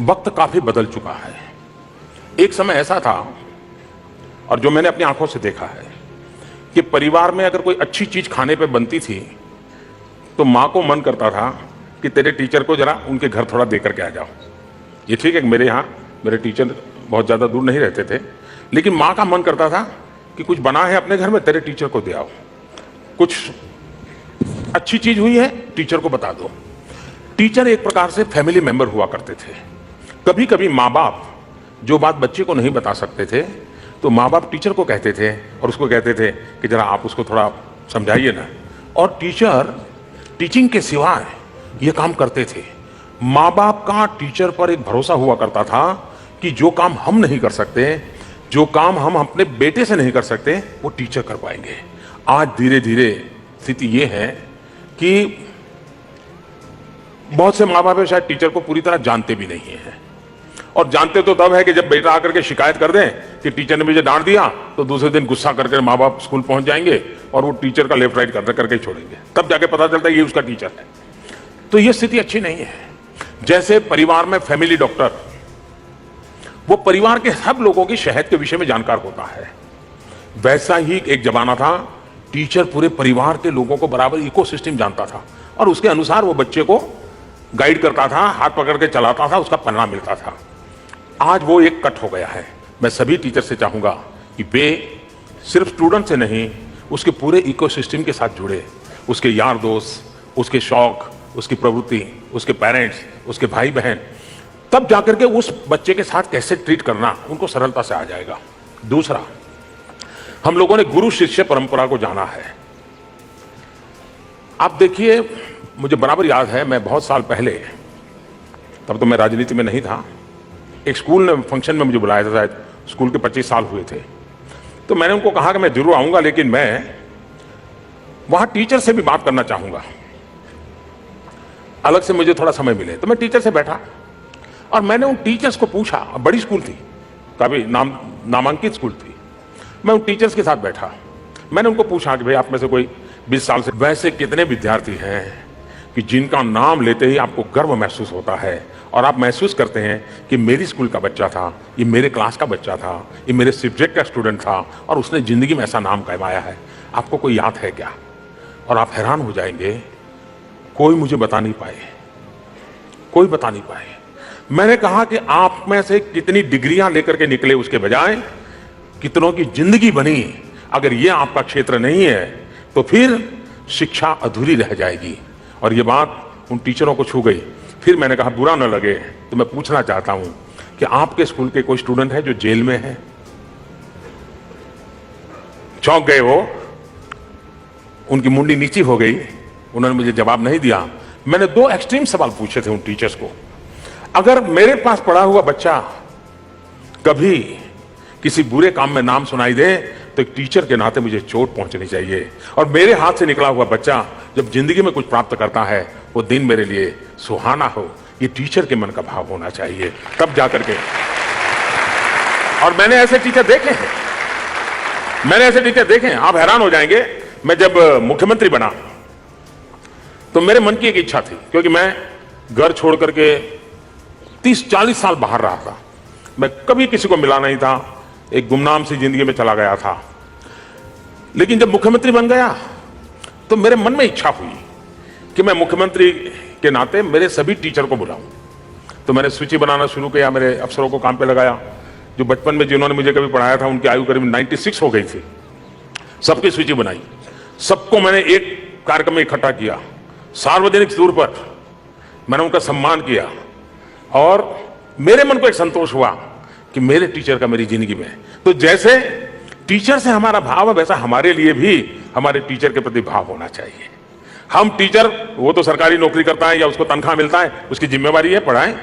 वक्त काफी बदल चुका है। एक समय ऐसा था, और जो मैंने अपनी आंखों से देखा है, कि परिवार में अगर कोई अच्छी चीज खाने पे बनती थी तो माँ को मन करता था कि तेरे टीचर को जरा उनके घर थोड़ा दे करके आ जाओ। ये ठीक है कि मेरे यहाँ मेरे टीचर बहुत ज्यादा दूर नहीं रहते थे, लेकिन माँ का मन करता था कि कुछ बना है अपने घर में, तेरे टीचर को दे आओ, कुछ अच्छी चीज हुई है टीचर को बता दो। टीचर एक प्रकार से फैमिली मेंबर हुआ करते थे। कभी कभी माँ बाप जो बात बच्चे को नहीं बता सकते थे तो माँ बाप टीचर को कहते थे और उसको कहते थे कि जरा आप उसको थोड़ा समझाइए ना, और टीचर टीचिंग के सिवाय ये काम करते थे। माँ बाप का टीचर पर एक भरोसा हुआ करता था कि जो काम हम नहीं कर सकते, जो काम हम अपने बेटे से नहीं कर सकते, वो टीचर कर पाएंगे। आज धीरे धीरे स्थिति ये है कि बहुत से माँ बाप शायद टीचर को पूरी तरह जानते भी नहीं है, और जानते तो तब है कि जब बेटा आकर के शिकायत कर दे कि टीचर ने मुझे डांट दिया, तो दूसरे दिन गुस्सा करके माँ बाप स्कूल पहुंच जाएंगे और वो टीचर का लेफ्ट राइट करके छोड़ेंगे, तब जाके पता चलता है ये उसका टीचर है। तो ये स्थिति अच्छी नहीं है। जैसे परिवार में फैमिली डॉक्टर, वो परिवार के सब लोगों की सेहत के विषय में जानकार होता है, वैसा ही एक जमाना था, टीचर पूरे परिवार के लोगों को बराबर इकोसिस्टम जानता था और उसके अनुसार वो बच्चे को गाइड करता था, हाथ पकड़ के चलाता था, उसका परिणाम मिलता था। आज वो एक कट हो गया है। मैं सभी टीचर से चाहूंगा कि वे सिर्फ स्टूडेंट से नहीं, उसके पूरे इकोसिस्टम के साथ जुड़े, उसके यार दोस्त, उसके शौक, उसकी प्रवृत्ति, उसके पेरेंट्स, उसके भाई बहन, तब जाकर के उस बच्चे के साथ कैसे ट्रीट करना उनको सरलता से आ जाएगा। दूसरा, हम लोगों ने गुरु शिष्य परंपरा को जाना है। आप देखिए, मुझे बराबर याद है, मैं बहुत साल पहले, तब तो मैं राजनीति में नहीं था, एक स्कूल ने फंक्शन में मुझे बुलाया था, शायद स्कूल के 25 साल हुए थे। तो मैंने उनको कहा कि मैं जरूर आऊंगा, लेकिन मैं वहां टीचर से भी बात करना चाहूंगा, अलग से मुझे थोड़ा समय मिले। तो मैं टीचर से बैठा और मैंने उन टीचर्स को पूछा, बड़ी स्कूल थी, काफी नामांकित स्कूल थी। मैं उन टीचर्स के साथ बैठा, मैंने उनको पूछा कि भाई आप में से कोई 20 साल से वैसे कितने विद्यार्थी हैं कि जिनका नाम लेते ही आपको गर्व महसूस होता है और आप महसूस करते हैं कि मेरी स्कूल का बच्चा था, ये मेरे क्लास का बच्चा था, ये मेरे सब्जेक्ट का स्टूडेंट था और उसने जिंदगी में ऐसा नाम कमाया है। आपको कोई याद है क्या? और आप हैरान हो जाएंगे, कोई मुझे बता नहीं पाए, कोई बता नहीं पाए। मैंने कहा कि आप में से कितनी डिग्रियां लेकर के निकले उसके बजाय कितनों की जिंदगी बनी। अगर ये आपका क्षेत्र नहीं है तो फिर शिक्षा अधूरी रह जाएगी। और ये बात उन टीचरों को छू गई। फिर मैंने कहा बुरा न लगे तो मैं पूछना चाहता हूं कि आपके स्कूल के कोई स्टूडेंट है जो जेल में है? चौंक गए वो, उनकी मुंडी नीची हो गई, उन्होंने मुझे जवाब नहीं दिया। मैंने 2 एक्सट्रीम सवाल पूछे थे उन टीचर्स को। अगर मेरे पास पढ़ा हुआ बच्चा कभी किसी बुरे काम में नाम सुनाई दे तो एक टीचर के नाते मुझे चोट पहुंचनी चाहिए, और मेरे हाथ से निकला हुआ बच्चा जब जिंदगी में कुछ प्राप्त करता है वो दिन मेरे लिए सुहाना हो, ये टीचर के मन का भाव होना चाहिए, तब जाकर के। और मैंने ऐसे टीचर देखे हैं, मैंने ऐसे टीचर देखे हैं, आप हैरान हो जाएंगे। मैं जब मुख्यमंत्री बना तो मेरे मन की एक इच्छा थी, क्योंकि मैं घर छोड़ करके 30-40 साल बाहर रहा था, मैं कभी किसी को मिला नहीं था, एक गुमनाम सी जिंदगी में चला गया था। लेकिन जब मुख्यमंत्री बन गया तो मेरे मन में इच्छा हुई कि मैं मुख्यमंत्री के नाते मेरे सभी टीचर को बुलाऊं। तो मैंने सूची बनाना शुरू किया, मेरे अफसरों को काम पे लगाया। जो बचपन में जिन्होंने मुझे कभी पढ़ाया था उनकी आयु करीब 96 हो गई थी, सबकी सूची बनाई, सबको मैंने एक कार्यक्रम में इकट्ठा किया, सार्वजनिक तौर पर मैंने उनका सम्मान किया, और मेरे मन को एक संतोष हुआ कि मेरे टीचर का मेरी जिंदगी में। तो जैसे टीचर से हमारा भाव है वैसा हमारे लिए भी हमारे टीचर के प्रति भाव होना चाहिए। हम टीचर, वो तो सरकारी नौकरी करता है या उसको तनख्वाह मिलता है, उसकी जिम्मेवारी है पढ़ाएं,